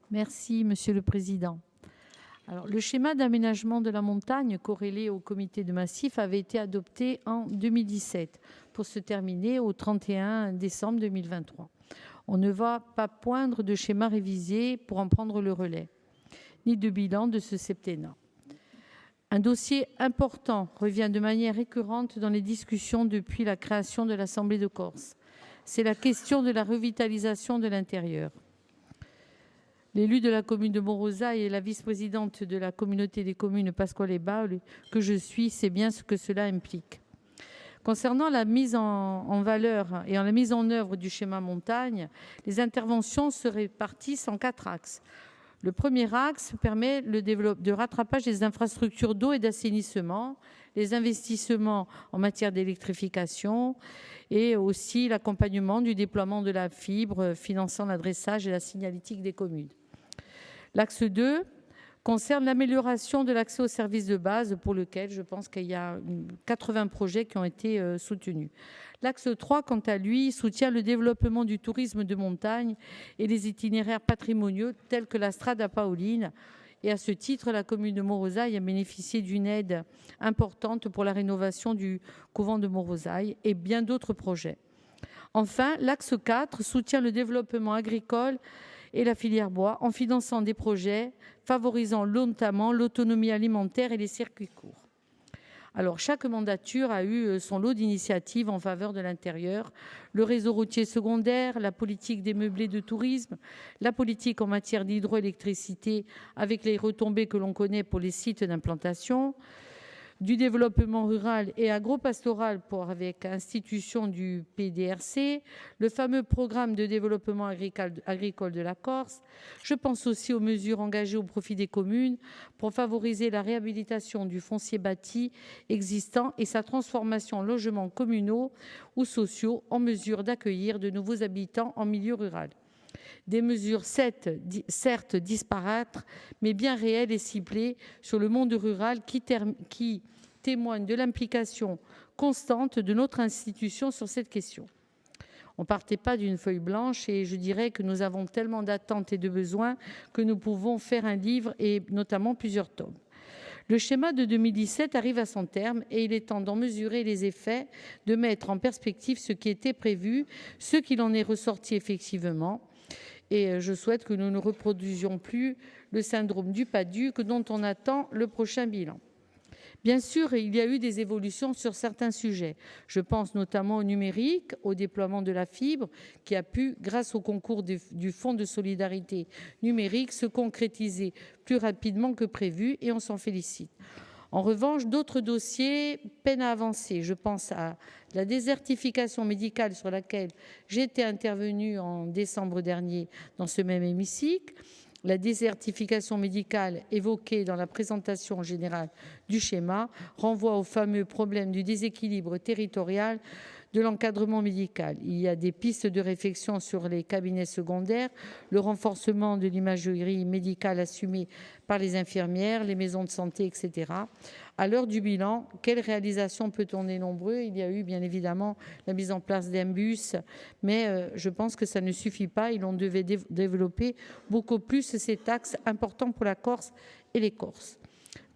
Merci, Monsieur le Président. Alors, le schéma d'aménagement de la montagne corrélé au comité de massif avait été adopté en 2017 pour se terminer au 31 décembre 2023. On ne va pas poindre de schéma révisé pour en prendre le relais, ni de bilan de ce septennat. Un dossier important revient de manière récurrente dans les discussions depuis la création de l'Assemblée de Corse. C'est la question de la revitalisation de l'intérieur. L'élu de la commune de Morosaille et la vice-présidente de la communauté des communes Pasquale Baule, que je suis, sait bien ce que cela implique. Concernant la mise en valeur et la mise en œuvre du schéma montagne, les interventions se répartissent en 4 axes. Le premier axe permet le de rattrapage des infrastructures d'eau et d'assainissement, les investissements en matière d'électrification et aussi l'accompagnement du déploiement de la fibre finançant l'adressage et la signalétique des communes. L'axe 2 concerne l'amélioration de l'accès aux services de base pour lequel je pense qu'il y a 80 projets qui ont été soutenus. L'axe 3, quant à lui, soutient le développement du tourisme de montagne et les itinéraires patrimoniaux tels que la Strada Paoline. Et à ce titre, la commune de Morosaille a bénéficié d'une aide importante pour la rénovation du couvent de Morosaille et bien d'autres projets. Enfin, l'axe 4 soutient le développement agricole et la filière bois en finançant des projets favorisant notamment l'autonomie alimentaire et les circuits courts. Alors, chaque mandature a eu son lot d'initiatives en faveur de l'intérieur, le réseau routier secondaire, la politique des meublés de tourisme, la politique en matière d'hydroélectricité avec les retombées que l'on connaît pour les sites d'implantation, du développement rural et agropastoral avec institution du PDRC, le fameux programme de développement agricole de la Corse. Je pense aussi aux mesures engagées au profit des communes pour favoriser la réhabilitation du foncier bâti existant et sa transformation en logements communaux ou sociaux en mesure d'accueillir de nouveaux habitants en milieu rural. Des mesures certes disparates, mais bien réelles et ciblées sur le monde rural qui témoignent de l'implication constante de notre institution sur cette question. On ne partait pas d'une feuille blanche et je dirais que nous avons tellement d'attentes et de besoins que nous pouvons faire un livre et notamment plusieurs tomes. Le schéma de 2017 arrive à son terme et il est temps d'en mesurer les effets, de mettre en perspective ce qui était prévu, ce qu'il en est ressorti effectivement. Et je souhaite que nous ne reproduisions plus le syndrome du PADUC dont on attend le prochain bilan. Bien sûr, il y a eu des évolutions sur certains sujets. Je pense notamment au numérique, au déploiement de la fibre, qui a pu, grâce au concours du Fonds de solidarité numérique, se concrétiser plus rapidement que prévu, et on s'en félicite. En revanche, d'autres dossiers peinent à avancer. Je pense à la désertification médicale sur laquelle j'étais intervenue en décembre dernier dans ce même hémicycle, la désertification médicale évoquée dans la présentation générale du schéma renvoie au fameux problème du déséquilibre territorial de l'encadrement médical. Il y a des pistes de réflexion sur les cabinets secondaires, le renforcement de l'imagerie médicale assumée par les infirmières, les maisons de santé, etc. À l'heure du bilan, quelles réalisations peut-on dénombrer ? Il y a eu bien évidemment la mise en place d'un bus, mais je pense que ça ne suffit pas et l'on devait développer beaucoup plus cet axe important pour la Corse et les Corses.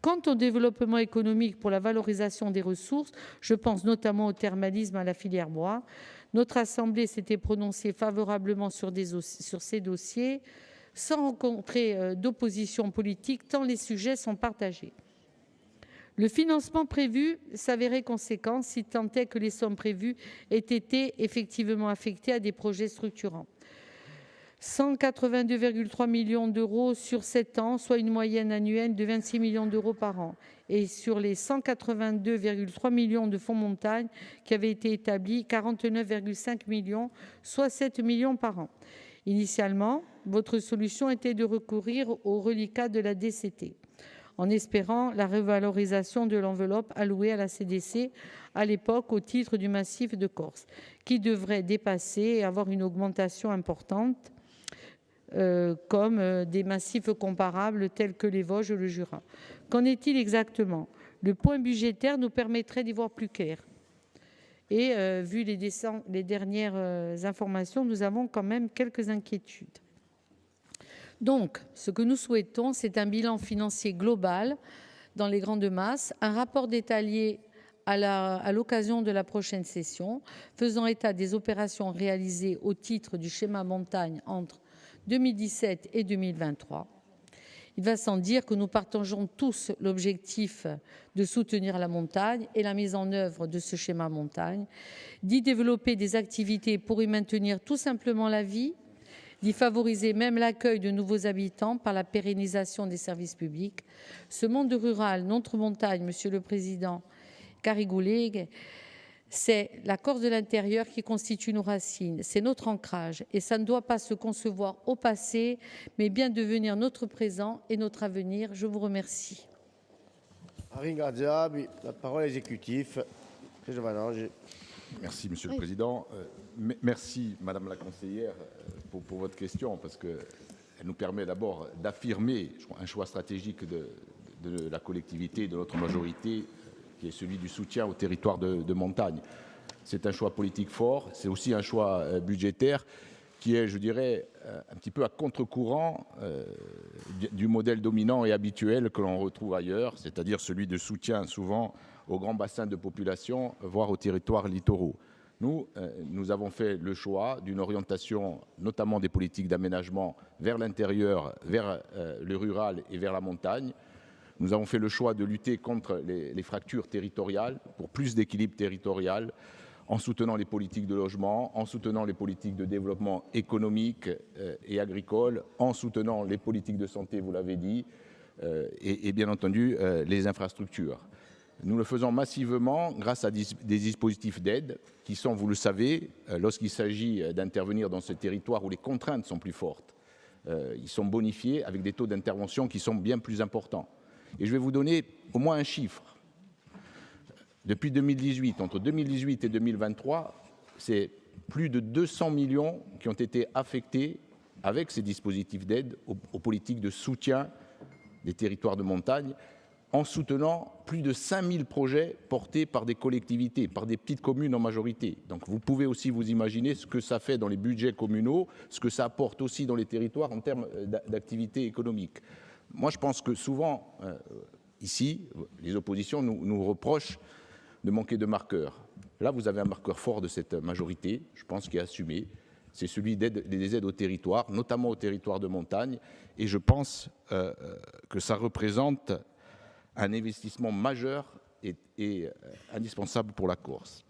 Quant au développement économique pour la valorisation des ressources, je pense notamment au thermalisme, à la filière bois. Notre Assemblée s'était prononcée favorablement sur ces dossiers sans rencontrer d'opposition politique tant les sujets sont partagés. Le financement prévu s'avérait conséquent si tant est que les sommes prévues aient été effectivement affectées à des projets structurants. 182,3 millions d'euros sur 7 ans, soit une moyenne annuelle de 26 millions d'euros par an. Et sur les 182,3 millions de fonds montagne qui avaient été établis, 49,5 millions, soit 7 millions par an. Initialement, votre solution était de recourir au reliquat de la DCT, en espérant la revalorisation de l'enveloppe allouée à la CDC à l'époque au titre du massif de Corse, qui devrait dépasser et avoir une augmentation importante, comme des massifs comparables tels que les Vosges ou le Jura. Qu'en est-il exactement ? Le point budgétaire nous permettrait d'y voir plus clair. Et vu les dernières informations, nous avons quand même quelques inquiétudes. Donc, ce que nous souhaitons, c'est un bilan financier global dans les grandes masses, un rapport détaillé à l'occasion de la prochaine session, faisant état des opérations réalisées au titre du schéma montagne entre 2017 et 2023. Il va sans dire que nous partageons tous l'objectif de soutenir la montagne et la mise en œuvre de ce schéma montagne, d'y développer des activités pour y maintenir tout simplement la vie, d'y favoriser même l'accueil de nouveaux habitants par la pérennisation des services publics. Ce monde rural, notre montagne, Monsieur le Président Carigoulet, c'est la Corse de l'intérieur qui constitue nos racines, c'est notre ancrage et ça ne doit pas se concevoir au passé, mais bien devenir notre présent et notre avenir. Je vous remercie. La parole à l'exécutif. Merci, Monsieur le Président. Merci, Madame la conseillère, pour votre question, parce qu'elle nous permet d'abord d'affirmer un choix stratégique de la collectivité, de notre majorité, qui est celui du soutien aux territoires de montagne. C'est un choix politique fort, c'est aussi un choix budgétaire qui est, je dirais, un petit peu à contre-courant du modèle dominant et habituel que l'on retrouve ailleurs, c'est-à-dire celui de soutien souvent aux grands bassins de population, voire aux territoires littoraux. Nous avons fait le choix d'une orientation, notamment des politiques d'aménagement, vers l'intérieur, vers le rural et vers la montagne. Nous avons fait le choix de lutter contre les fractures territoriales, pour plus d'équilibre territorial, en soutenant les politiques de logement, en soutenant les politiques de développement économique et agricole, en soutenant les politiques de santé, vous l'avez dit, et bien entendu les infrastructures. Nous le faisons massivement grâce à des dispositifs d'aide qui sont, vous le savez, lorsqu'il s'agit d'intervenir dans ce territoire où les contraintes sont plus fortes, ils sont bonifiés avec des taux d'intervention qui sont bien plus importants. Et je vais vous donner au moins un chiffre. Depuis 2018, entre 2018 et 2023, c'est plus de 200 millions qui ont été affectés avec ces dispositifs d'aide aux politiques de soutien des territoires de montagne, en soutenant plus de 5000 projets portés par des collectivités, par des petites communes en majorité. Donc vous pouvez aussi vous imaginer ce que ça fait dans les budgets communaux, ce que ça apporte aussi dans les territoires en termes d'activité économique. Moi, je pense que souvent, ici, les oppositions nous reprochent de manquer de marqueurs. Là, vous avez un marqueur fort de cette majorité, je pense, qui est assumé. C'est celui des aides aux territoires, notamment aux territoires de montagne. Et je pense que ça représente un investissement majeur et indispensable pour la Corse.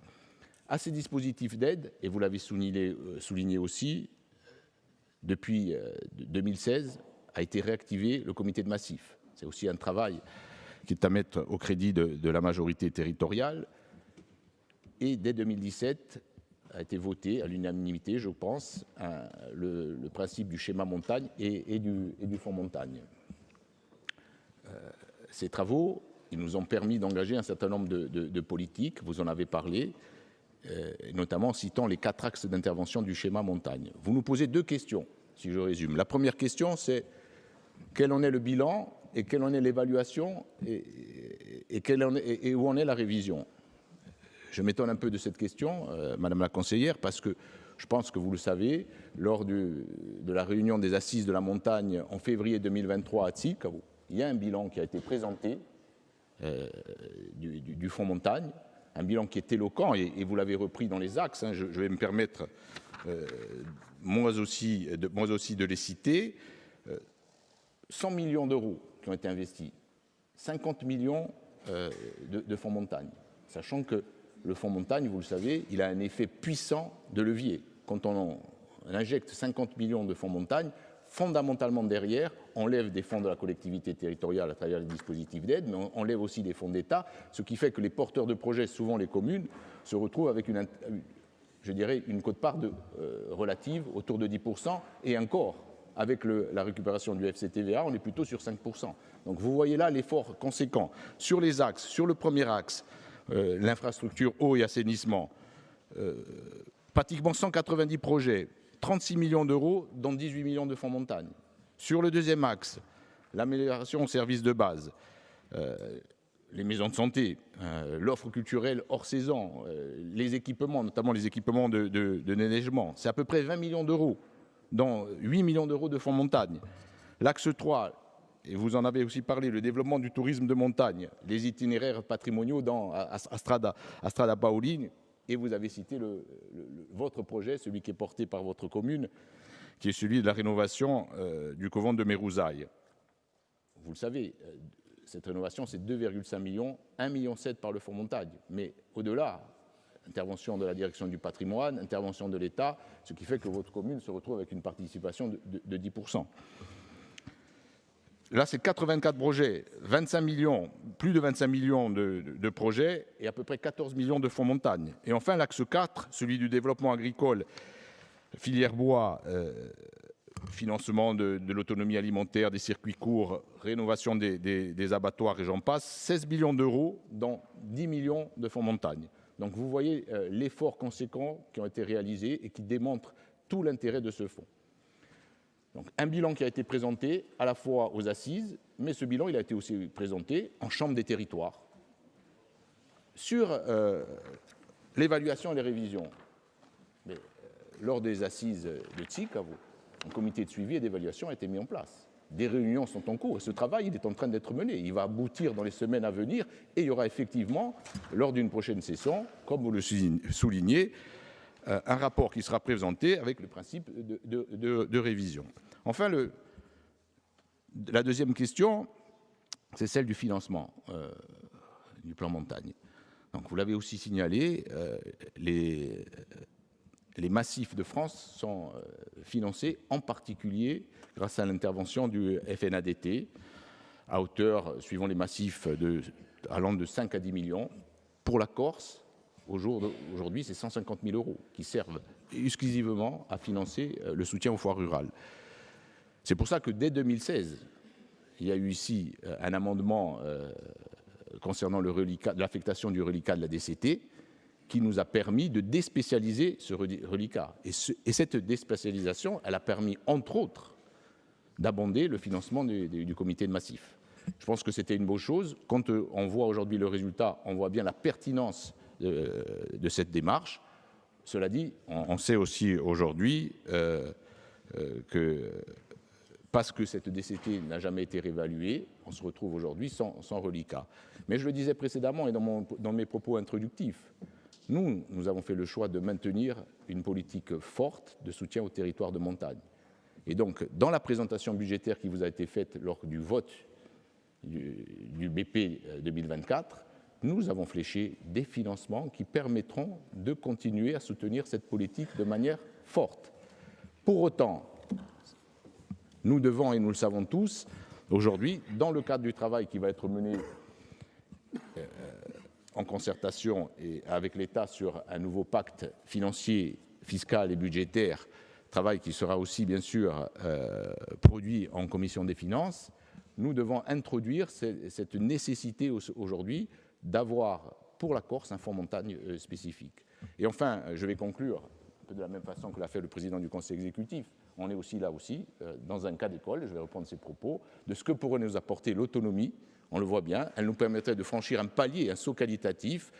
À ces dispositifs d'aide, et vous l'avez souligné aussi, depuis 2016, a été réactivé le comité de massif. C'est aussi un travail qui est à mettre au crédit de la majorité territoriale. Et dès 2017, a été voté à l'unanimité, je pense, le principe du schéma montagne et du fonds montagne. Ces travaux, ils nous ont permis d'engager un certain nombre de politiques, vous en avez parlé, notamment en citant les 4 axes d'intervention du schéma montagne. Vous nous posez 2 questions, si je résume. La première question, c'est quel en est le bilan et quelle en est l'évaluation et où en est la révision. Je m'étonne un peu de cette question, Madame la conseillère, parce que je pense que vous le savez, lors de la réunion des assises de la montagne en février 2023 à Tsic, il y a un bilan qui a été présenté du fonds montagne, un bilan qui est éloquent, et vous l'avez repris dans les axes, hein, je vais me permettre moi aussi de les citer. 100 millions d'euros qui ont été investis, 50 millions de fonds montagne, sachant que le fonds montagne, vous le savez, il a un effet puissant de levier. Quand on injecte 50 millions de fonds montagne, fondamentalement derrière, on lève des fonds de la collectivité territoriale à travers les dispositifs d'aide, mais on lève aussi des fonds d'État, ce qui fait que les porteurs de projets, souvent les communes, se retrouvent avec une quote-part relative autour de 10%, et encore, avec la récupération du FCTVA, on est plutôt sur 5%. Donc vous voyez là l'effort conséquent. Sur les axes, sur le premier axe, l'infrastructure eau et assainissement, pratiquement 190 projets, 36 millions d'euros, dont 18 millions de fonds montagne. Sur le deuxième axe, l'amélioration au service de base, les maisons de santé, l'offre culturelle hors saison, les équipements, notamment les équipements de déneigement, c'est à peu près 20 millions d'euros, dont 8 millions d'euros de fonds montagne. L'axe 3, et vous en avez aussi parlé, le développement du tourisme de montagne, les itinéraires patrimoniaux à Strada Paoline, et vous avez cité votre projet, celui qui est porté par votre commune, qui est celui de la rénovation du couvent de Mérouzaille. Vous le savez, cette rénovation, c'est 2,5 millions, 1,7 million par le Fonds montagne. Mais au-delà, intervention de la direction du patrimoine, intervention de l'État, ce qui fait que votre commune se retrouve avec une participation de 10%. Là, c'est 84 projets, 25 millions, plus de 25 millions de projets et à peu près 14 millions de fonds montagne. Et enfin, l'axe 4, celui du développement agricole, filière bois, financement de l'autonomie alimentaire, des circuits courts, rénovation des abattoirs et j'en passe, 16 millions d'euros dans 10 millions de fonds montagne. Donc vous voyez l'effort conséquent qui ont été réalisés et qui démontre tout l'intérêt de ce fonds. Donc un bilan qui a été présenté à la fois aux assises, mais ce bilan il a été aussi présenté en chambre des territoires sur l'évaluation et les révisions. Mais, lors des assises de TSIC, un comité de suivi et d'évaluation a été mis en place. Des réunions sont en cours et ce travail il est en train d'être mené. Il va aboutir dans les semaines à venir et il y aura effectivement, lors d'une prochaine session, comme vous le soulignez, un rapport qui sera présenté avec le principe de révision. Enfin, la deuxième question, c'est celle du financement du plan montagne. Donc, vous l'avez aussi signalé, les massifs de France sont financés en particulier grâce à l'intervention du FNADT à hauteur, suivant les massifs, allant de 5 à 10 millions. Pour la Corse, aujourd'hui, c'est 150 000 euros qui servent exclusivement à financer le soutien aux foires rurales. C'est pour ça que dès 2016, il y a eu ici un amendement concernant l'affectation du reliquat de la DCT qui nous a permis de déspécialiser ce reliquat. Et cette déspécialisation, elle a permis, entre autres, d'abonder le financement du comité de massif. Je pense que c'était une bonne chose. Quand on voit aujourd'hui le résultat, on voit bien la pertinence de cette démarche. Cela dit, on sait aussi aujourd'hui que parce que cette DCT n'a jamais été réévaluée, on se retrouve aujourd'hui sans reliquat. Mais je le disais précédemment et dans mes propos introductifs, nous avons fait le choix de maintenir une politique forte de soutien aux territoires de montagne. Et donc, dans la présentation budgétaire qui vous a été faite lors du vote du BP 2024, nous avons fléché des financements qui permettront de continuer à soutenir cette politique de manière forte. Pour autant, nous devons, et nous le savons tous, aujourd'hui, dans le cadre du travail qui va être mené en concertation et avec l'État sur un nouveau pacte financier, fiscal et budgétaire, travail qui sera aussi bien sûr produit en commission des finances, nous devons introduire cette nécessité aujourd'hui d'avoir pour la Corse un fonds montagne spécifique. Et enfin, je vais conclure un peu de la même façon que l'a fait le président du Conseil exécutif. On est aussi là dans un cas d'école, je vais reprendre ses propos, de ce que pourrait nous apporter l'autonomie. On le voit bien, elle nous permettrait de franchir un palier, un saut qualitatif,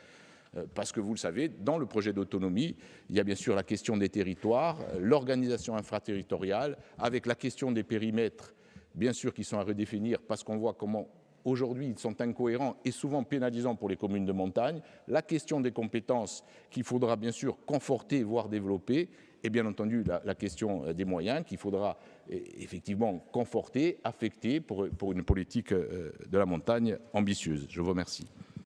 parce que vous le savez, dans le projet d'autonomie, il y a bien sûr la question des territoires, l'organisation infraterritoriale, avec la question des périmètres, bien sûr, qui sont à redéfinir, parce qu'on voit comment aujourd'hui ils sont incohérents et souvent pénalisants pour les communes de montagne, la question des compétences qu'il faudra bien sûr conforter, voire développer, et bien entendu la question des moyens qu'il faudra effectivement conforter, affecter pour une politique de la montagne ambitieuse. Je vous remercie.